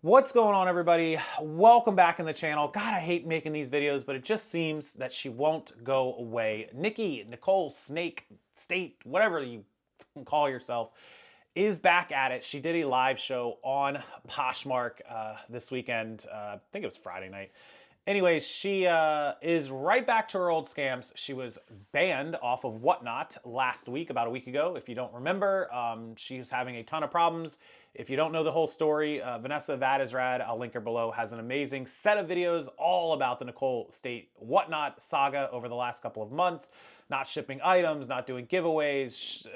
What's going on, everybody? Welcome back in the channel. God, I hate making these videos, but it just seems that she won't go away. Nicole, Snake, State, whatever you call yourself, is back at it. She did a live show on Poshmark this weekend. I think it was Friday night. Anyways, she is right back to her old scams. She was banned off of Whatnot last week, about a week ago. If you don't remember, she was having a ton of problems. If you don't know the whole story, Vanessa Vadizrad, I'll link her below, has an amazing set of videos all about the Nicole State Whatnot saga over the last couple of months. Not shipping items, not doing giveaways,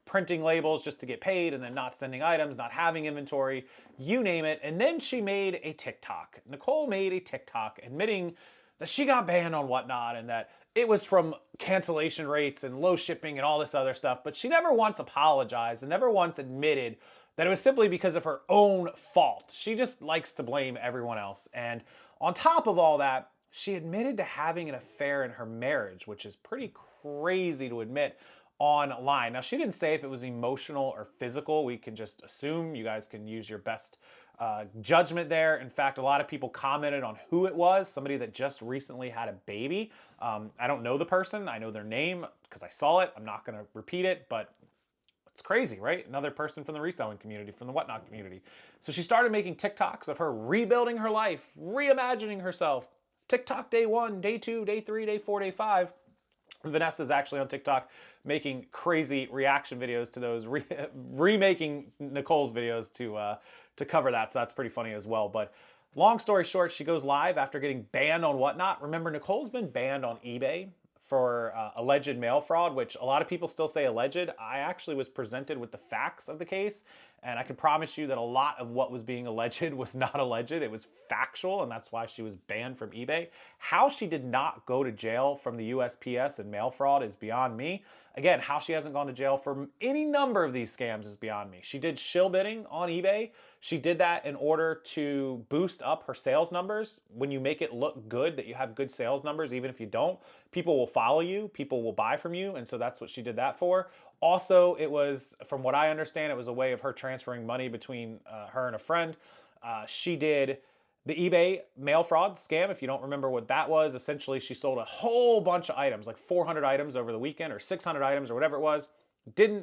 printing labels just to get paid, and then not sending items, not having inventory, you name it. And then she made a TikTok. Nicole made a TikTok admitting that she got banned on Whatnot and that it was from cancellation rates and low shipping and all this other stuff. But she never once apologized and never once admitted that it was simply because of her own fault. She just likes to blame everyone else. And on top of all that, she admitted to having an affair in her marriage, which is pretty crazy to admit online. Now, she didn't say if it was emotional or physical. We can just assume. You guys can use your best judgment there. In fact, a lot of people commented on who it was, somebody that just recently had a baby. I don't know the person. I know their name because I saw it. I'm not going to repeat it, but it's crazy, right? Another person from the reselling community, from the Whatnot community. So she started making TikToks of her rebuilding her life, reimagining herself. TikTok day 1, day 2, day 3, day 4, day 5. Vanessa's actually on TikTok making crazy reaction videos to those, remaking Nicole's videos to cover that. So that's pretty funny as well. But long story short, she goes live after getting banned on Whatnot. Remember, Nicole's been banned on eBay for alleged mail fraud, which a lot of people still say alleged. I actually was presented with the facts of the case, and I can promise you that a lot of what was being alleged was not alleged. It was factual, and that's why she was banned from eBay. How she did not go to jail from the USPS and mail fraud is beyond me. Again, how she hasn't gone to jail for any number of these scams is beyond me. She did shill bidding on eBay. She did that in order to boost up her sales numbers. When you make it look good, that you have good sales numbers, even if you don't, people will follow you, people will buy from you, and so that's what she did that for. Also, it was, from what I understand, it was a way of her transferring money between her and a friend. She did the eBay mail fraud scam. If you don't remember what that was, essentially she sold a whole bunch of items, like 400 items over the weekend or 600 items or whatever it was.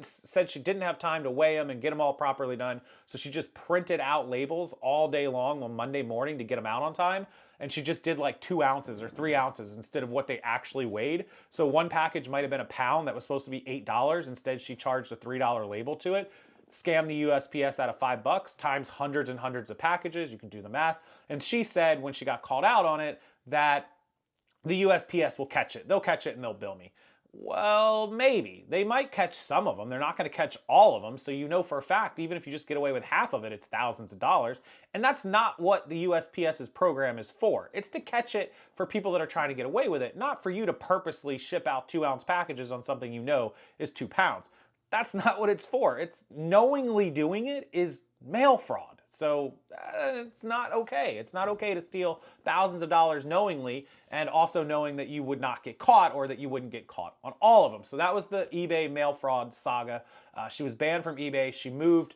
Said she didn't have time to weigh them and get them all properly done. So she just printed out labels all day long on Monday morning to get them out on time. And she just did like 2 ounces or 3 ounces instead of what they actually weighed. So one package might have been a pound that was supposed to be $8. Instead, she charged a $3 label to it. Scam the USPS out of $5 times hundreds and hundreds of packages. You can do the math. And she said when she got called out on it that the USPS will catch it. They'll catch it and they'll bill me. Well, maybe. They might catch some of them. They're not going to catch all of them. So you know for a fact, even if you just get away with half of it, it's thousands of dollars. And that's not what the USPS's program is for. It's to catch it for people that are trying to get away with it, not for you to purposely ship out 2-ounce packages on something you know is 2 pounds. That's not what it's for. It's knowingly doing it is mail fraud. So it's not okay. It's not okay to steal thousands of dollars knowingly, and also knowing that you would not get caught or that you wouldn't get caught on all of them. So that was the eBay mail fraud saga. She was banned from eBay. She moved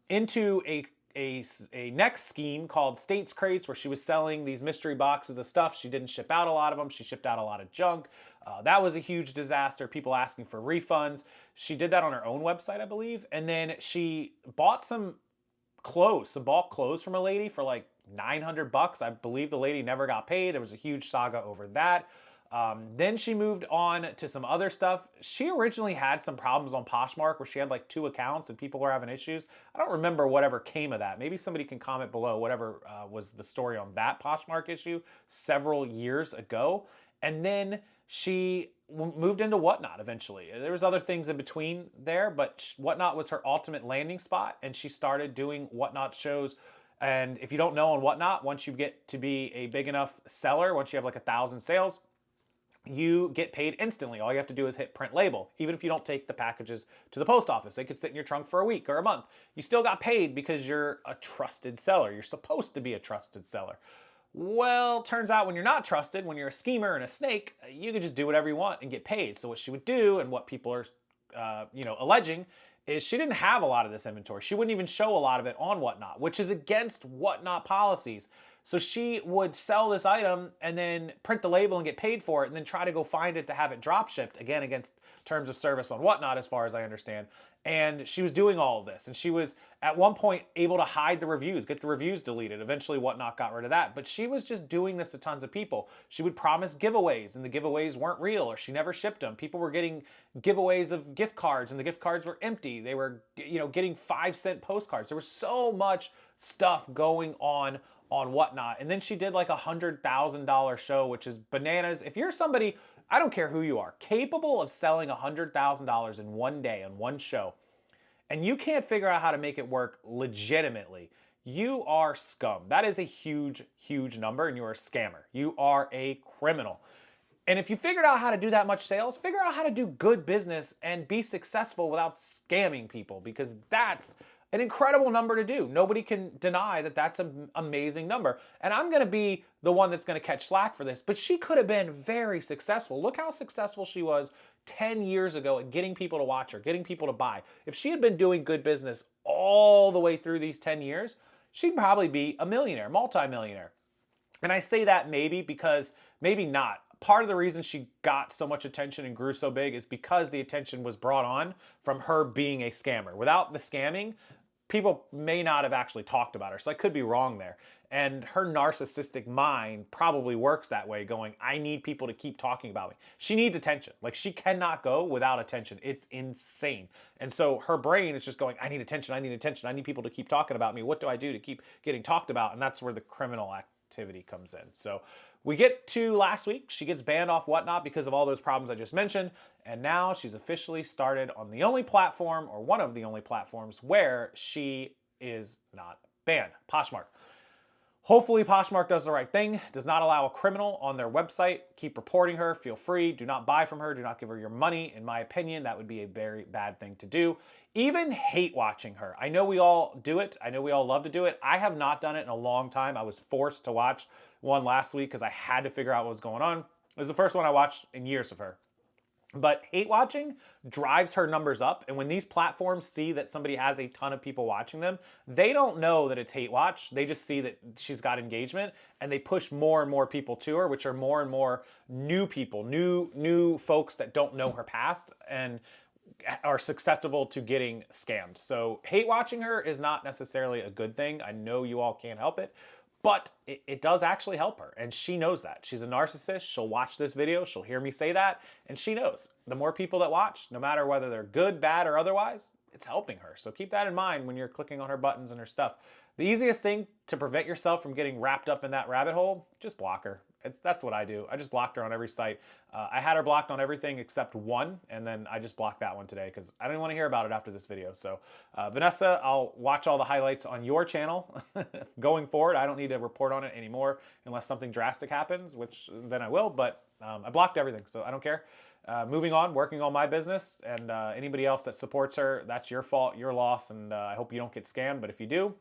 into a next scheme called States Crates, where she was selling these mystery boxes of stuff. She didn't ship out a lot of them. She shipped out a lot of junk. That was a huge disaster. People asking for refunds. She did that on her own website, I believe. And then she bought some bulk clothes from a lady for like $900. I believe the lady never got paid. There was a huge saga over that. Then she moved on to some other stuff. She originally had some problems on Poshmark where she had like 2 accounts and people were having issues. I don't remember whatever came of that. Maybe somebody can comment below whatever was the story on that Poshmark issue several years ago. And then she moved into Whatnot eventually. There was other things in between there, but Whatnot was her ultimate landing spot, and she started doing Whatnot shows. And if you don't know, on Whatnot, once you get to be a big enough seller, once you have like 1,000 sales, you get paid instantly. All you have to do is hit print label. Even if you don't take the packages to the post office, they could sit in your trunk for a week or a month. You still got paid because you're a trusted seller. You're supposed to be a trusted seller. Well, turns out when you're not trusted, when you're a schemer and a snake, you can just do whatever you want and get paid. So what she would do, and what people are, alleging, is she didn't have a lot of this inventory. She wouldn't even show a lot of it on Whatnot, which is against Whatnot policies. So she would sell this item and then print the label and get paid for it and then try to go find it to have it drop shipped, again, against terms of service on Whatnot, as far as I understand. And she was doing all of this. And she was, at one point, able to hide the reviews, get the reviews deleted. Eventually, Whatnot got rid of that. But she was just doing this to tons of people. She would promise giveaways, and the giveaways weren't real, or she never shipped them. People were getting giveaways of gift cards, and the gift cards were empty. They were, getting 5-cent postcards. There was so much stuff going on Whatnot. And then she did like $100,000 show, which is bananas. If you're somebody, I don't care who you are, capable of selling $100,000 in one day on one show, and you can't figure out how to make it work legitimately, you are scum. That is a huge, huge number, and you're a scammer. You are a criminal. And if you figured out how to do that much sales, figure out how to do good business and be successful without scamming people, because that's an incredible number to do. Nobody can deny that that's an amazing number. And I'm going to be the one that's going to catch slack for this, but she could have been very successful. Look how successful she was 10 years ago at getting people to watch her, getting people to buy. If she had been doing good business all the way through these 10 years, she'd probably be a millionaire, multimillionaire. And I say that maybe because, maybe not. Part of the reason she got so much attention and grew so big is because the attention was brought on from her being a scammer. Without the scamming, people may not have actually talked about her. So I could be wrong there. And her narcissistic mind probably works that way, going, I need people to keep talking about me. She needs attention. Like, she cannot go without attention. It's insane. And so her brain is just going, I need attention, I need attention, I need people to keep talking about me. What do I do to keep getting talked about? And that's where the criminal activity comes in. So we get to last week. She gets banned off Whatnot because of all those problems I just mentioned. And now she's officially started on the only platform, or one of the only platforms, where she is not banned, Poshmark. Hopefully Poshmark does the right thing, does not allow a criminal on their website. Keep reporting her, feel free. Do not buy from her, do not give her your money. In my opinion, that would be a very bad thing to do. Even hate watching her. I know we all do it. I know we all love to do it. I have not done it in a long time. I was forced to watch one last week because I had to figure out what was going on. It was the first one I watched in years of her. But hate watching drives her numbers up. And when these platforms see that somebody has a ton of people watching them, they don't know that it's hate watch. They just see that she's got engagement, and they push more and more people to her, which are more and more new people, new folks that don't know her past and are susceptible to getting scammed. So hate watching her is not necessarily a good thing. I know you all can't help it, but it does actually help her, and she knows that. She's a narcissist. She'll watch this video, she'll hear me say that, and she knows. The more people that watch, no matter whether they're good, bad, or otherwise, it's helping her. So keep that in mind when you're clicking on her buttons and her stuff. The easiest thing to prevent yourself from getting wrapped up in that rabbit hole, just block her. That's what I do. I just blocked her on every site. I had her blocked on everything except one, and then I just blocked that one today because I didn't want to hear about it after this video. So Vanessa, I'll watch all the highlights on your channel going forward. I don't need to report on it anymore unless something drastic happens, which then I will, but I blocked everything, so I don't care. Moving on, working on my business, and anybody else that supports her, that's your fault, your loss, and I hope you don't get scammed, but if you do,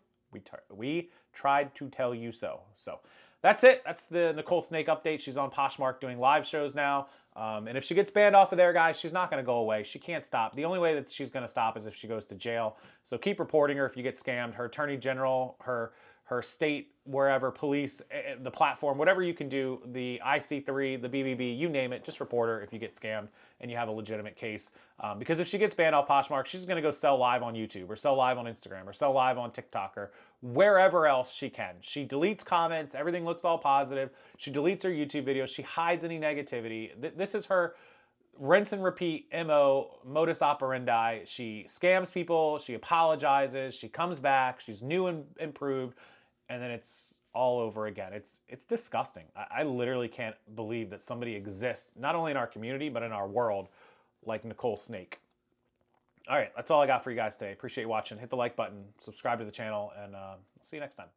we tried to tell you so. So that's it. That's the Nicole Snake update. She's on Poshmark doing live shows now. And if she gets banned off of there, guys, she's not going to go away. She can't stop. The only way that she's going to stop is if she goes to jail. So keep reporting her if you get scammed. Her attorney general, her state, wherever, police, the platform, whatever you can do, the IC3, the BBB, you name it, just report her if you get scammed and you have a legitimate case. Because if she gets banned off Poshmark, she's going to go sell live on YouTube or sell live on Instagram or sell live on TikTok or wherever else she can. She deletes comments. Everything looks all positive. She deletes her YouTube videos. She hides any negativity. This is her rinse and repeat modus operandi. She scams people. She apologizes. She comes back. She's new and improved. And then it's all over again. It's disgusting. I literally can't believe that somebody exists, not only in our community, but in our world, like Nicole Snake. All right, that's all I got for you guys today. Appreciate you watching. Hit the like button, subscribe to the channel, and see you next time.